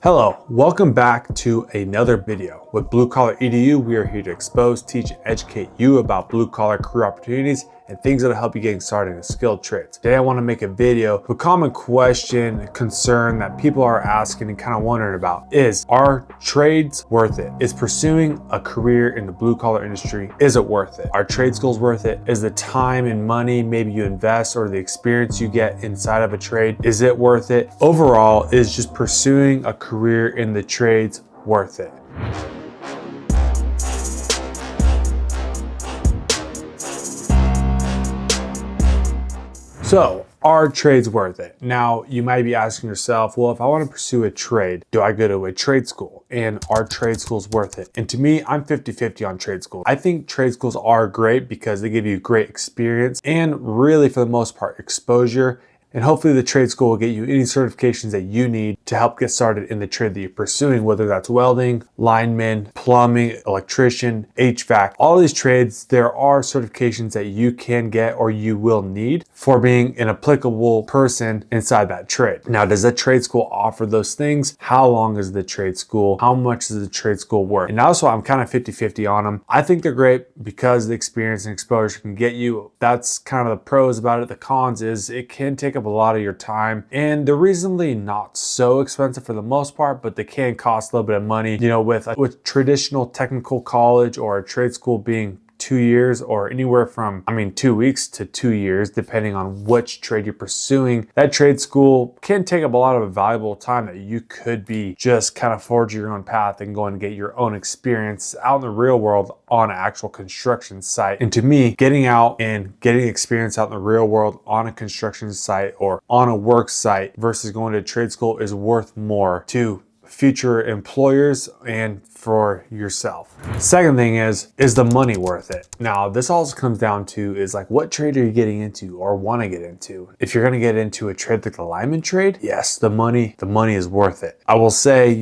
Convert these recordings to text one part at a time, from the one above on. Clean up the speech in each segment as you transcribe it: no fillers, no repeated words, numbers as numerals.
Hello, welcome back to another video. With Blue Collar EDU, we are here to expose, teach, and educate you about blue collar career opportunities and things that'll help you getting started in skilled trades. Today I want to make a video. A common question, concern that people are asking and kind of wondering about is, are trades worth it? Is pursuing a career in the blue collar industry, is it worth it? Are trade schools worth it? Is the time and money maybe you invest or the experience you get inside of a trade, is it worth it? Overall, is just pursuing a career in the trades worth it? So, are trades worth it? Now, you might be asking yourself, well, if I want to pursue a trade, do I go to a trade school? And are trade schools worth it? And to me, I'm 50-50 on trade schools. I think trade schools are great because they give you great experience and really, for the most part, exposure. And hopefully the trade school will get you any certifications that you need to help get started in the trade that you're pursuing, whether that's welding, lineman, plumbing, electrician, HVAC. All of these trades, there are certifications that you can get or you will need for being an applicable person inside that trade. Now, does the trade school offer those things? How long is the trade school? How much is the trade school worth? And also, I'm kind of 50-50 on them. I think they're great because the experience and exposure can get you. That's kind of the pros about it. The cons is it can take up a lot of your time, and they're reasonably not so expensive for the most part, but they can cost a little bit of money. You know, with traditional technical college or a trade school being 2 years or anywhere from 2 weeks to 2 years, depending on which trade you're pursuing. That trade school can take up a lot of valuable time that you could be just kind of forging your own path and going to get your own experience out in the real world on an actual construction site. And to me, getting out and getting experience out in the real world on a construction site or on a work site versus going to a trade school is worth more to future employers and for yourself. Second thing is the money worth it? Now, this also comes down to is like, what trade are you getting into or want to get into? If you're going to get into a trade like the lineman trade, yes, the money is worth it. I will say,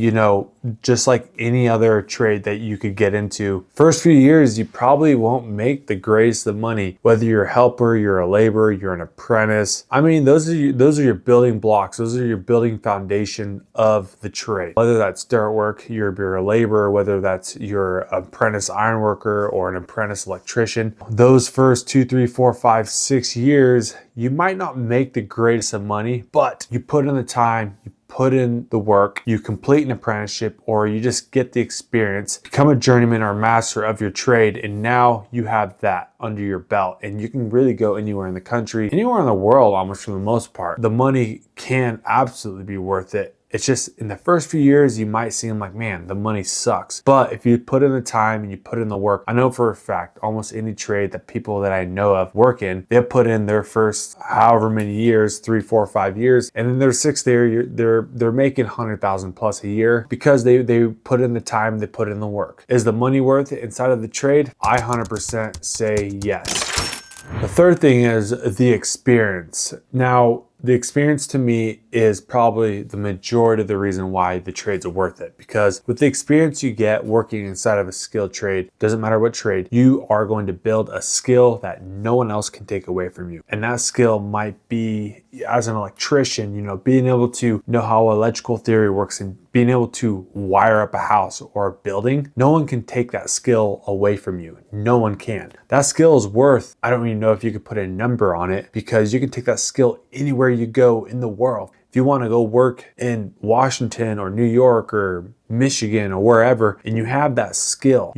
just like any other trade that you could get into, first few years, you probably won't make the greatest of money, whether you're a helper, you're a laborer, you're an apprentice. Those are your building blocks. Those are your building foundation of the trade. Whether that's dirt work, you're a laborer, whether that's your apprentice iron worker or an apprentice electrician. Those first 2, 3, 4, 5, 6 years, you might not make the greatest of money, but you put in the time, you put in the work, you complete an apprenticeship, or you just get the experience, become a journeyman or master of your trade, and now you have that under your belt, and you can really go anywhere in the country, anywhere in the world almost for the most part. The money can absolutely be worth it. It's just in the first few years, you might seem like, man, the money sucks. But if you put in the time and you put in the work, I know for a fact, almost any trade that people that I know of work in, they put in their first however many years, 3, 4, 5 years, and then their sixth year, they're making 100,000 plus a year because they put in the time, they put in the work. Is the money worth it inside of the trade? I 100% say yes. The third thing is the experience. Now, the experience to me is probably the majority of the reason why the trades are worth it, because with the experience you get working inside of a skilled trade, doesn't matter what trade, you are going to build a skill that no one else can take away from you. And that skill might be, as an electrician, being able to know how electrical theory works and being able to wire up a house or a building. No one can take that skill away from you. No one can. That skill is worth, I don't even know if you could put a number on it, because you can take that skill anywhere you go in the world. If you want to go work in Washington or New York or Michigan or wherever, and you have that skill,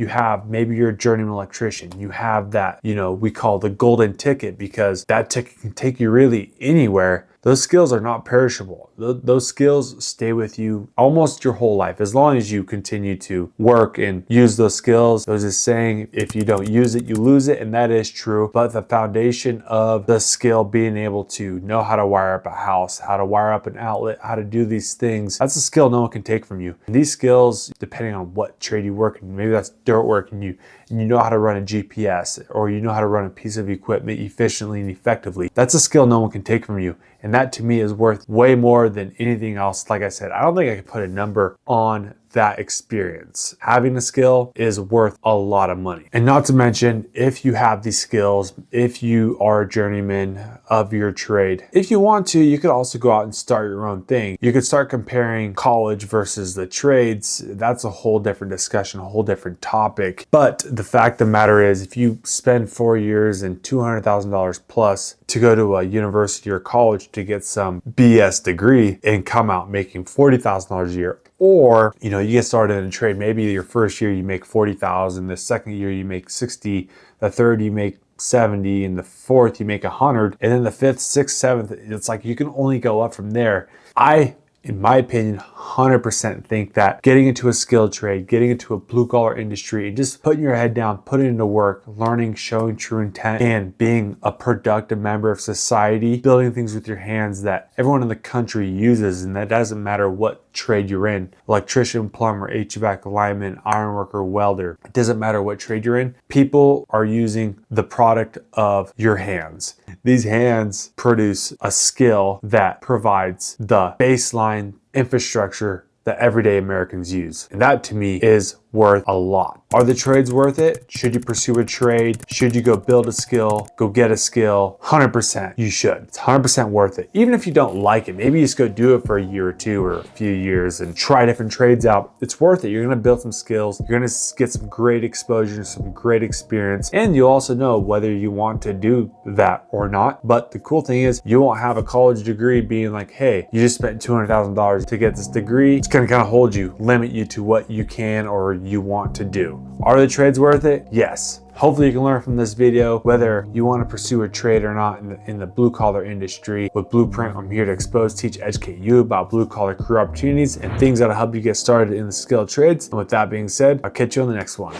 maybe you're a journeyman electrician, you have that, we call the golden ticket, because that ticket can take you really anywhere. Those skills are not perishable. Those skills stay with you almost your whole life, as long as you continue to work and use those skills. There's this saying, if you don't use it, you lose it, and that is true. But the foundation of the skill, being able to know how to wire up a house, how to wire up an outlet, how to do these things, that's a skill no one can take from you. And these skills, depending on what trade you work in, maybe that's dirt work, and you know how to run a GPS, or you know how to run a piece of equipment efficiently and effectively. That's a skill no one can take from you. And that to me is worth way more than anything else. Like I said, I don't think I could put a number on that experience. Having a skill is worth a lot of money. And not to mention, if you have these skills, if you are a journeyman of your trade, if you want to, you could also go out and start your own thing. You could start comparing college versus the trades. That's a whole different discussion, a whole different topic. But the fact of the matter is, if you spend 4 years and $200,000 plus to go to a university or college to get some BS degree and come out making $40,000 a year, or you get started in a trade, maybe your first year you make 40,000, the second year you make 60, the third you make 70, and the fourth you make 100, and then the fifth, sixth, seventh, it's like you can only go up from there. In my opinion, 100% think that getting into a skilled trade, getting into a blue collar industry, and just putting your head down, putting into work, learning, showing true intent, and being a productive member of society, building things with your hands that everyone in the country uses, and that doesn't matter what trade you're in, electrician, plumber, HVAC, lineman, ironworker, welder, it doesn't matter what trade you're in. People are using the product of your hands. These hands produce a skill that provides the baseline infrastructure that everyday Americans use. And that to me is worth a lot. Are the trades worth it? Should you pursue a trade? Should you go build a skill? Go get a skill? 100% you should. It's 100% worth it. Even if you don't like it, maybe you just go do it for a year or two or a few years and try different trades out. It's worth it. You're gonna build some skills. You're gonna get some great exposure, some great experience, and you'll also know whether you want to do that or not. But the cool thing is you won't have a college degree being like, hey, you just spent $200,000 to get this degree. It's gonna kind of hold you, limit you to what you can or you want to do. Are the trades worth it? Yes. Hopefully you can learn from this video whether you want to pursue a trade or not in the blue collar industry. With Blueprint, I'm here to expose, teach, educate you about blue collar career opportunities and things that'll help you get started in the skilled trades. And with that being said, I'll catch you on the next one.